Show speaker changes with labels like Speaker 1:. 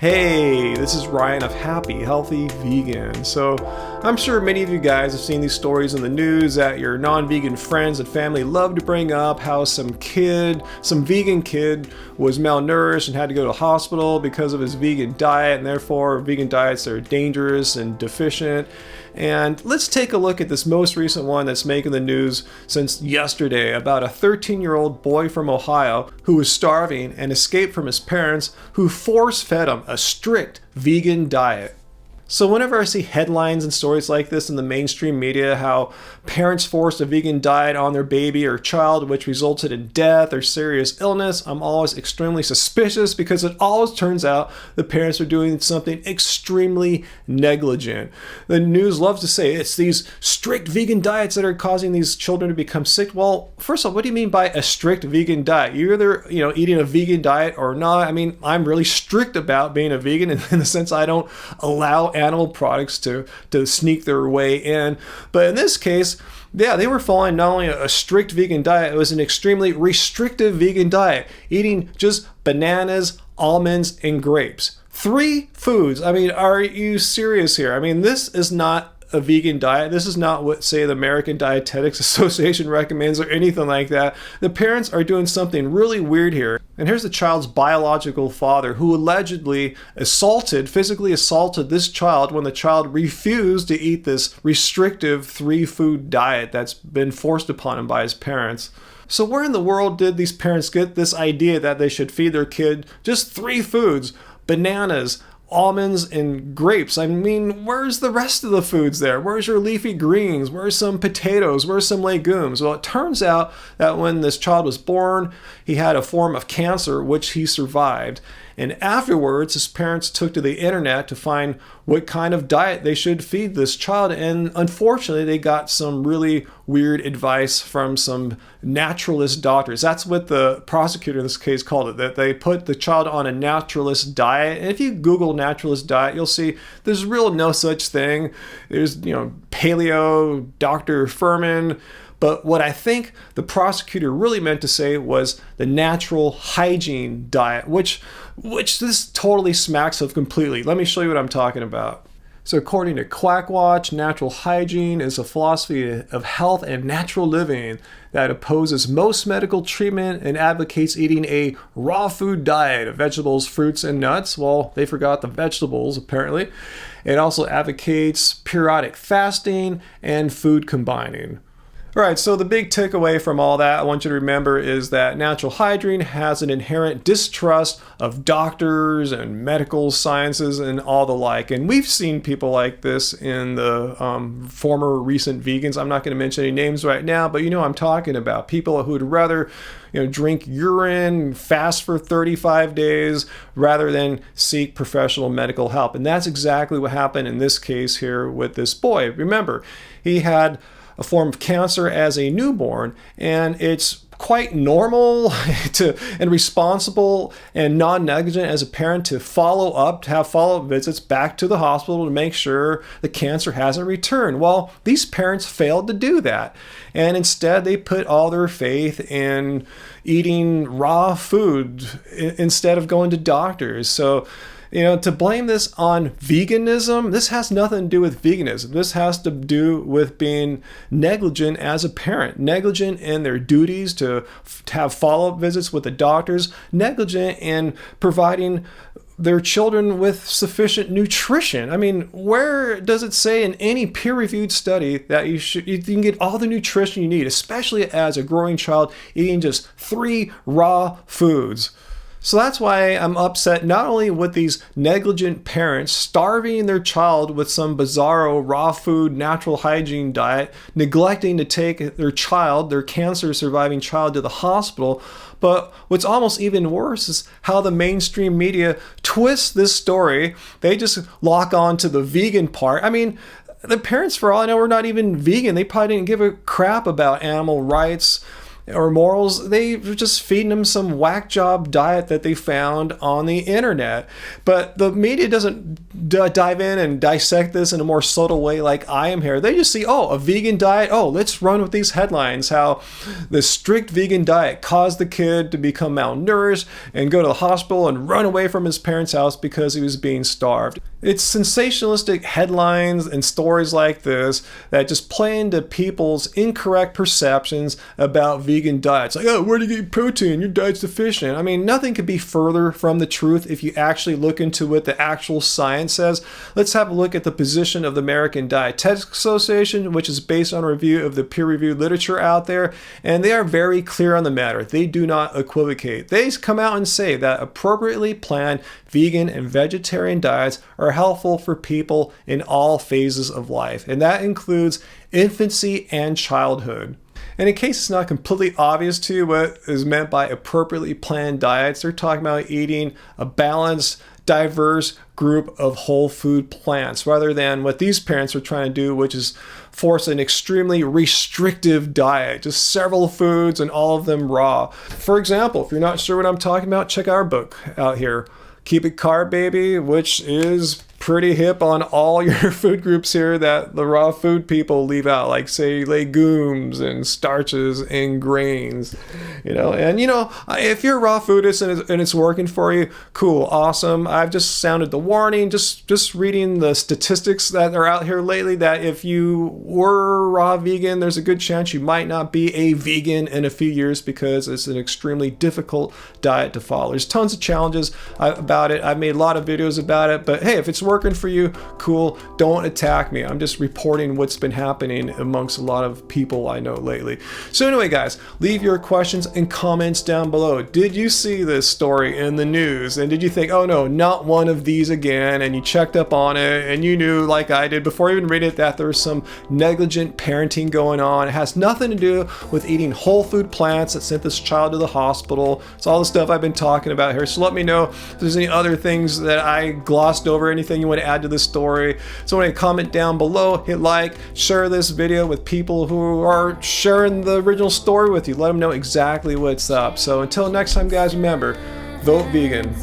Speaker 1: Hey, this is Ryan of Happy Healthy Vegan. So I'm sure many of you guys have seen these stories in the news that your non-vegan friends and family love to bring up how some vegan kid was malnourished and had to go to the hospital because of his vegan diet, and therefore vegan diets are dangerous and deficient. And let's take a look at this most recent one that's making the news since yesterday about a 13-year-old boy from Ohio who was starving and escaped from his parents who force-fed him a strict vegan diet. So whenever I see headlines and stories like this in the mainstream media, how parents forced a vegan diet on their baby or child, which resulted in death or serious illness, I'm always extremely suspicious because it always turns out the parents are doing something extremely negligent. The news loves to say it's these strict vegan diets that are causing these children to become sick. Well, first of all, what do you mean by a strict vegan diet? You're either, eating a vegan diet or not. I mean, I'm really strict about being a vegan in the sense I don't allow animal products to sneak their way in. But in this case, yeah, they were following not only a strict vegan diet, it was an extremely restrictive vegan diet, eating just bananas, almonds, and grapes. 3 foods. I mean, are you serious here? I mean, this is not a vegan diet. This is not what, say, the American Dietetics Association recommends or anything like that. The parents are doing something really weird here. And here's the child's biological father who allegedly physically assaulted this child when the child refused to eat this restrictive 3-food diet that's been forced upon him by his parents. So where in the world did these parents get this idea that they should feed their kid just 3 foods? Bananas, almonds, and grapes. I mean, where's the rest of the foods there? Where's your leafy greens? Where's some potatoes? Where's some legumes? Well, it turns out that when this child was born, he had a form of cancer, which he survived. And afterwards, his parents took to the internet to find what kind of diet they should feed this child. And unfortunately, they got some really weird advice from some naturalist doctors. That's what the prosecutor in this case called it, that they put the child on a naturalist diet. And if you Google naturalist diet, you'll see there's really no such thing. There's, paleo, Dr. Furman. But what I think the prosecutor really meant to say was the natural hygiene diet, which this totally smacks of completely. Let me show you what I'm talking about. So according to Quackwatch, natural hygiene is a philosophy of health and natural living that opposes most medical treatment and advocates eating a raw food diet of vegetables, fruits, and nuts. Well, they forgot the vegetables, apparently. It also advocates periodic fasting and food combining. All right, so the big takeaway from all that I want you to remember is that natural hygiene has an inherent distrust of doctors and medical sciences and all the like. And we've seen people like this in the former recent vegans. I'm not going to mention any names right now, but I'm talking about people who would rather drink urine, fast for 35 days, rather than seek professional medical help. And that's exactly what happened in this case here with this boy. Remember, he had a form of cancer as a newborn, and it's quite normal and responsible and non-negligent as a parent to have follow-up visits back to the hospital to make sure the cancer hasn't returned. Well, these parents failed to do that, and instead they put all their faith in eating raw food instead of going to doctors. So to blame this on veganism, this has nothing to do with veganism. This has to do with being negligent as a parent, negligent in their duties to have follow-up visits with the doctors, negligent in providing their children with sufficient nutrition. I mean, where does it say in any peer-reviewed study that you can get all the nutrition you need, especially as a growing child, eating just 3 raw foods? So that's why I'm upset not only with these negligent parents starving their child with some bizarro raw food natural hygiene diet, neglecting to take their cancer surviving child to the hospital, but what's almost even worse is how the mainstream media twists this story. They just lock on to the vegan part. I mean, the parents, for all I know, are not even vegan. They probably didn't give a crap about animal rights or morals. They were just feeding them some whack job diet that they found on the internet. But the media doesn't dive in and dissect this in a more subtle way like I am here. They just see, oh, a vegan diet. Oh, let's run with these headlines. How the strict vegan diet caused the kid to become malnourished and go to the hospital and run away from his parents' house because he was being starved. It's sensationalistic headlines and stories like this that just play into people's incorrect perceptions about vegan diets. Like, oh, where do you get protein? Your diet's deficient. I mean, nothing could be further from the truth if you actually look into what the actual science says. Let's have a look at the position of the American Dietetics Association, which is based on a review of the peer-reviewed literature out there, and they are very clear on the matter. They do not equivocate. They come out and say that appropriately planned vegan and vegetarian diets are helpful for people in all phases of life, and that includes infancy and childhood. And in case it's not completely obvious to you what is meant by appropriately planned diets, they're talking about eating a balanced, diverse group of whole food plants rather than what these parents are trying to do, which is force an extremely restrictive diet, just several foods and all of them raw. For example, if you're not sure what I'm talking about, check our book out here, Keep It Carb Baby, which is pretty hip on all your food groups here that the raw food people leave out, like say legumes and starches and grains, and if you're a raw foodist and it's working for you, cool, awesome. I've just sounded the warning, just reading the statistics that are out here lately, that if you were raw vegan, there's a good chance you might not be a vegan in a few years because it's an extremely difficult diet to follow. There's tons of challenges about it. I've made a lot of videos about it, but hey, if it's working for you, cool. Don't attack me. I'm just reporting what's been happening amongst a lot of people I know lately. So anyway, guys, leave your questions and comments down below. Did you see this story in the news? And did you think, oh no, not one of these again? And you checked up on it and you knew, like I did before even reading it, that there's some negligent parenting going on. It has nothing to do with eating whole food plants that sent this child to the hospital. It's all the stuff I've been talking about here. So let me know if there's any other things that I glossed over, anything you want to add to this story. So when you comment down below, hit like, share this video with people who are sharing the original story with you. Let them know exactly what's up. So until next time, guys, remember, vote vegan.